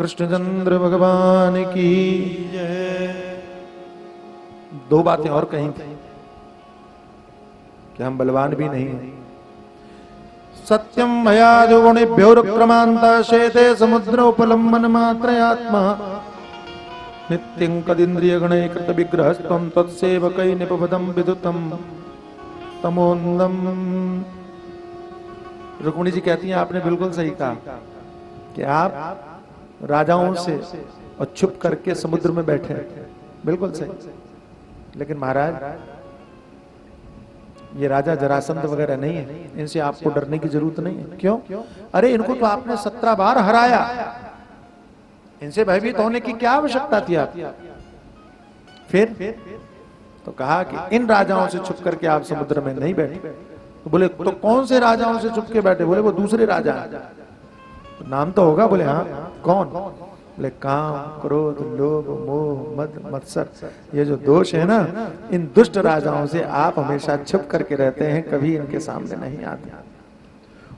कृष्णचंद्र भगवान की जय। दो बातें और कही थी कि हम बलवान भी नहीं हैं। सत्यम मया जो गुणेभ्योरुक्रमांता शेते समुद्र उपलम्बन मात्रयात्मा नित्यं कदिंद्रिय गणे कृत विग्रहस्त्वं तत्सेवकै निपपदं विदुतं तमोन्दम। रुक्मिणी जी कहती हैं आपने बिल्कुल सही कहा कि आप राजाओं से और छुप करके समुद्र में बैठे, बिल्कुल सही। लेकिन महाराज ये राजा जरासंध वगैरह नहीं है, इनसे आपको डरने की जरूरत नहीं है। क्यों? अरे इनको तो आपने 17 बार हराया, इनसे भयभीत होने की क्या आवश्यकता थी आप? फिर तो कहा कि इन राजाओं से छुप करके आप समुद्र में नहीं बैठे। तो बोले तो कौन से राजाओं से छुप के बैठे? बोले वो दूसरे राजा। तो नाम तो होगा। बोले हाँ। कौन? बोले काम, क्रोध, लोभ, मोह, मद, मत्सर, ये जो दोष है ना, इन दुष्ट राजाओं से आप हमेशा छुप करके रहते हैं, कभी इनके सामने नहीं आते।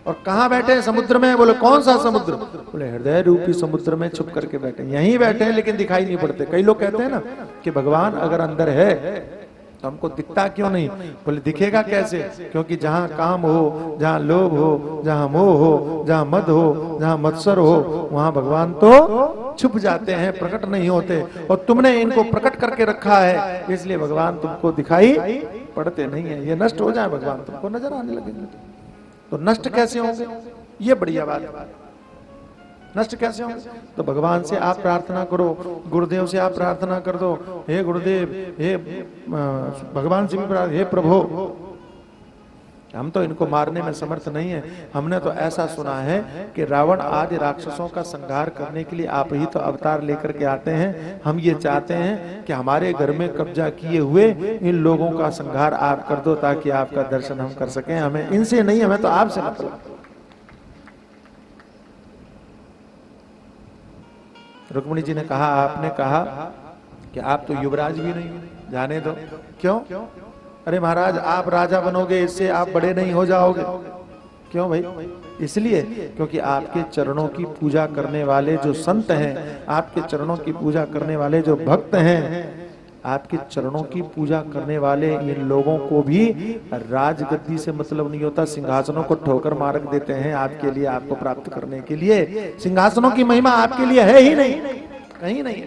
और कहाँ बैठे हैं? समुद्र में। बोले कौन सा समुद्र? बोले हृदय रूपी समुद्र में छुप करके बैठे। यहीं बैठे हैं लेकिन दिखाई नहीं पड़ते। कई लोग कहते हैं ना कि भगवान अगर अंदर है तो हमको दिखता क्यों नहीं? बोले दिखेगा कैसे? क्योंकि जहां काम हो, जहां लोभ हो, जहां मोह हो, जहां मद हो, जहां मत्सर हो, वहां भगवान तो छुप जाते हैं, प्रकट नहीं होते। और तुमने इनको प्रकट करके रखा है, इसलिए भगवान तुमको दिखाई पड़ते नहीं है। ये नष्ट हो जाए भगवान तुमको नजर आने लगेंगे। तो नष्ट कैसे होंगे? ये बढ़िया बात। नष्ट कैसे होंगे? तो भगवान से आप प्रार्थना करो, गुरुदेव से आप प्रार्थना कर दो, हे गुरुदेव, हे भगवान से भी प्रार्थना, हे प्रभु हम तो इनको मारने में समर्थ नहीं है। हमने तो ऐसा सुना है कि रावण आदि राक्षसों का संहार करने के लिए आप ही तो अवतार लेकर के आते हैं। हम ये चाहते हैं कि हमारे घर में कब्जा किए हुए इन लोगों का संहार आप कर दो, ताकि आपका दर्शन हम कर सकें। हमें इनसे नहीं, हमें तो आपसे मतलब। रुक्मिणी जी ने कहा, आपने कहा कि आप तो युवराज भी नहीं, जाने दो। क्यों? अरे महाराज आप राजा बनोगे, इससे आप बड़े नहीं हो जाओगे। क्यों भाई? इसलिए क्योंकि आपके चरणों की पूजा करने वाले जो संत हैं, आपके चरणों की पूजा करने वाले जो भक्त हैं, आपके चरणों की पूजा करने वाले इन लोगों को भी राजगद्दी से मतलब नहीं होता। सिंहासनों को ठोकर मार देते हैं आपके लिए, आपको प्राप्त करने के लिए। सिंहासनों की महिमा आपके लिए है ही नहीं, कहीं नहीं।